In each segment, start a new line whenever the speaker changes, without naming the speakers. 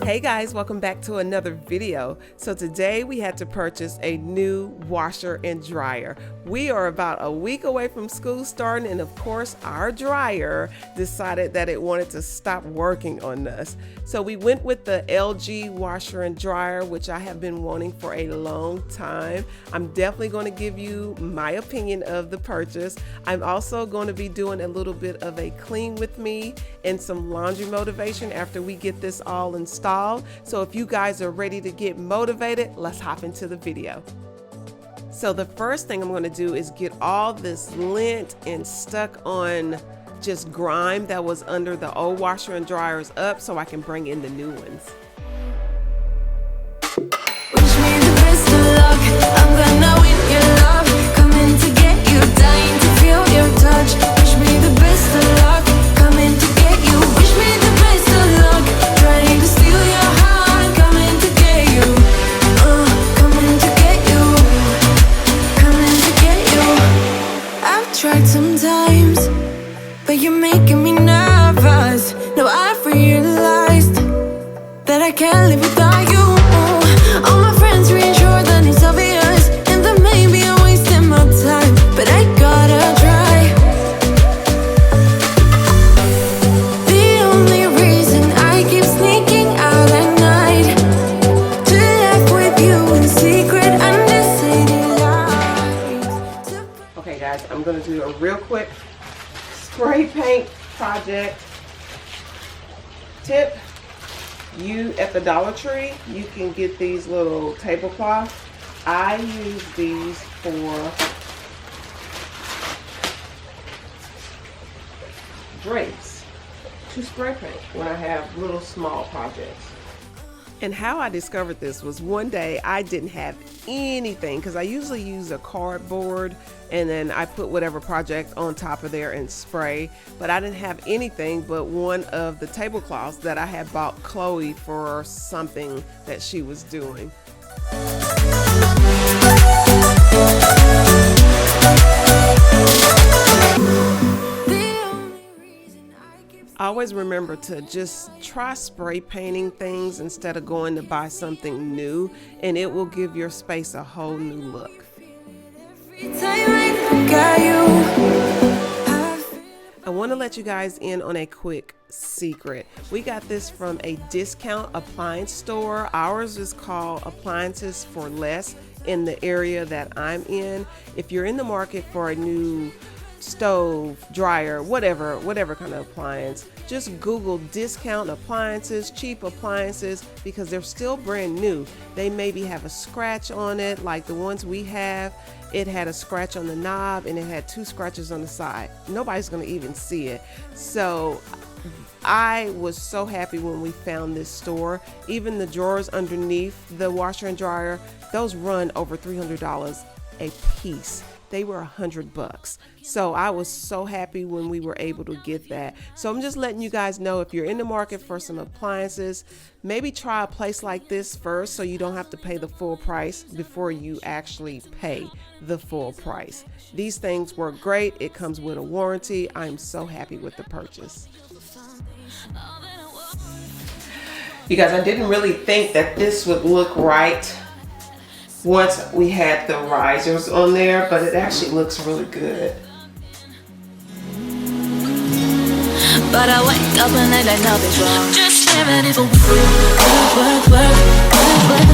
Hey guys, welcome back to another video. So today we had to purchase a new washer and dryer. We are about a week away from school starting, and of course our dryer decided that it wanted to stop working on us. So we went with the LG washer and dryer, which I have been wanting for a long time. I'm definitely going to give you my opinion of the purchase. I'm also going to be doing a little bit of a clean with me and some laundry motivation after we get this all installed. So if you guys are ready to get motivated, let's hop into the video. So the first thing I'm going to do is get all this lint and stuck on just grime that was under the old washer and dryers up so I can bring in the new ones.
Wish me the best of luck. I'm gonna win your love. Coming to get you, dying to feel your touch. Wish me the best of luck. Coming to get you. Wish me the best of luck. Trying to steal your heart. Coming to get you. Coming to get you. Coming to get you. I've tried sometimes, but you're making me nervous. Now I've realized that I can't live without you. All my friends reassure that it's obvious, and that maybe I'm wasting my time, but I gotta try. The only reason I keep sneaking out at night to laugh with you in secret under city lights.
Okay guys, I'm going to do a real quick spray paint project tip. You at the Dollar Tree, you can get these little tablecloths. I use these for drapes to spray paint when I have little small projects. And how I discovered this was one day I didn't have anything, because I usually use a cardboard and then I put whatever project on top of there and spray, but I didn't have anything but one of the tablecloths that I had bought Chloe for something that she was doing. Always remember to just try spray painting things instead of going to buy something new, and it will give your space a whole new look. I want to let you guys in on a quick secret. We got this from a discount appliance store. Ours is called Appliances for Less in the area that I'm in. If you're in the market for a new stove, dryer, whatever kind of appliance, just Google discount appliances, cheap appliances, because they're still brand new. They maybe have a scratch on it, like the ones we have. It had a scratch on the knob and it had 2 scratches on the side. Nobody's gonna even see it. So I was so happy when we found this store. Even the drawers underneath the washer and dryer, those run over $300 a piece. They were $100. So I was so happy when we were able to get that. So I'm just letting you guys know, if you're in the market for some appliances, maybe try a place like this first so you don't have to pay the full price before you actually pay the full price. These things work great. It comes with a warranty. I'm so happy with the purchase. You guys, I didn't really think that this would look right once we had the risers on there, but it actually looks really good.
But I wake up and I know it's wrong. Just ready for work, just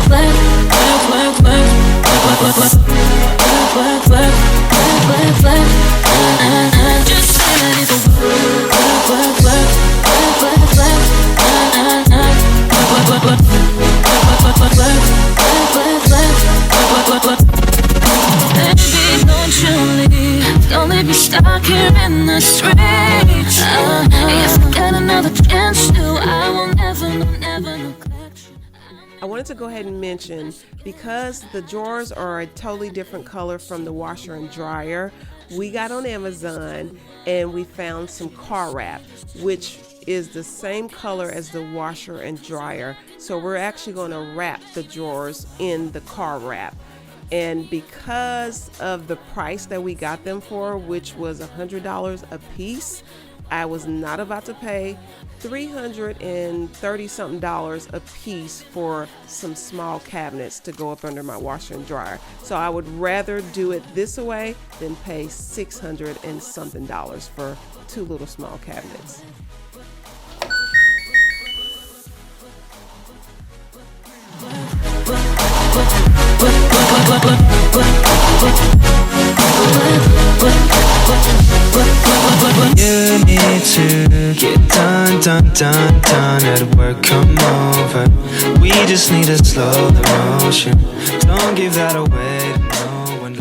ready Baby, don't you leave. Don't leave me stuck here in the streets. If I get another chance to, I will never neglect you.
I wanted to go ahead and mention, because the drawers are a totally different color from the washer and dryer, we got on Amazon and we found some car wrap, which is the same color as the washer and dryer. So we're actually going to wrap the drawers in the car wrap. And because of the price that we got them for, which was $100 a piece, I was not about to pay $330 something a piece for some small cabinets to go up under my washer and dryer. So I would rather do it this way than pay $600 and something for two little small cabinets.
You need to get done at work, come over. We just need to slow the motion. Don't give that away to no one.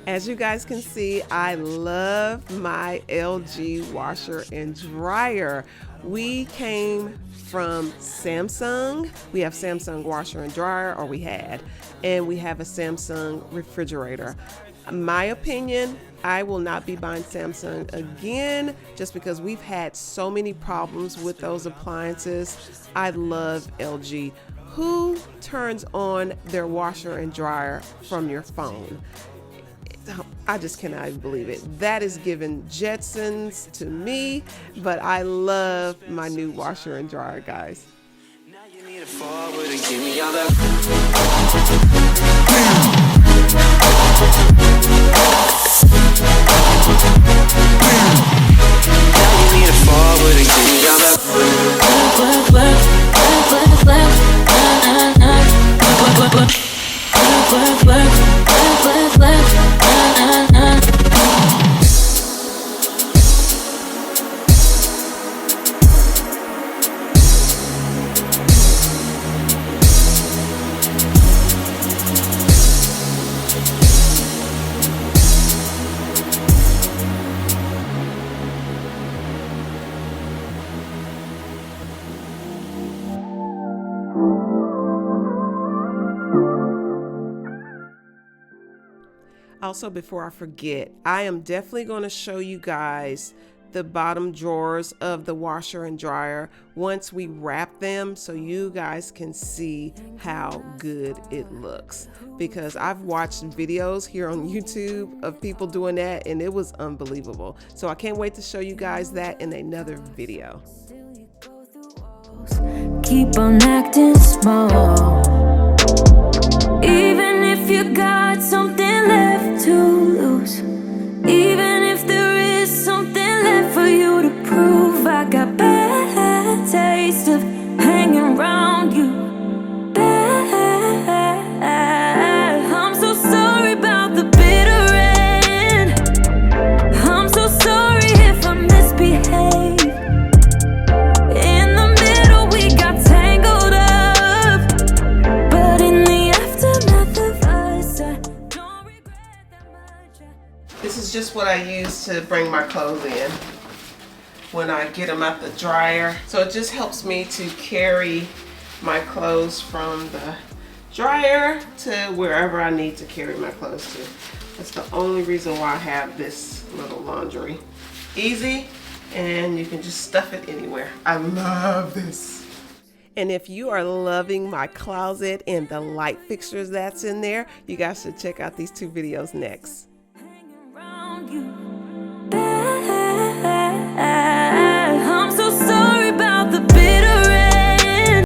As you guys can see, I love my LG washer and dryer. We came from Samsung. We have Samsung washer and dryer, or we had, and we have a Samsung refrigerator. My opinion, I will not be buying Samsung again just because we've had so many problems with those appliances. I love LG. Who turns on their washer and dryer from your phone? I just cannot even believe it. That is giving Jetsons to me, but I love my new washer and dryer, guys.
Now you need to forward and give me all that. Now you need to forward and give me all that.
Also, before I forget, I am definitely going to show you guys the bottom drawers of the washer and dryer once we wrap them, so you guys can see how good it looks, because I've watched videos here on YouTube of people doing that and it was unbelievable. So I can't wait to show you guys that in another video.
Keep on acting small, even if you got something left to lose, even if there is something left for you to prove. I got bad taste of hanging around you, bad. I'm so sorry about the bitter end. I'm so sorry if I misbehaved. In the middle we got tangled up, but in the aftermath of us, I don't regret that much.
This is just what I use to bring my clothes in when I get them out the dryer. So it just helps me to carry my clothes from the dryer to wherever I need to carry my clothes to. That's the only reason why I have this little laundry. Easy, and you can just stuff it anywhere. I love this. And if you are loving my closet and the light fixtures that's in there, you guys should check out these two videos next.
Hanging around you.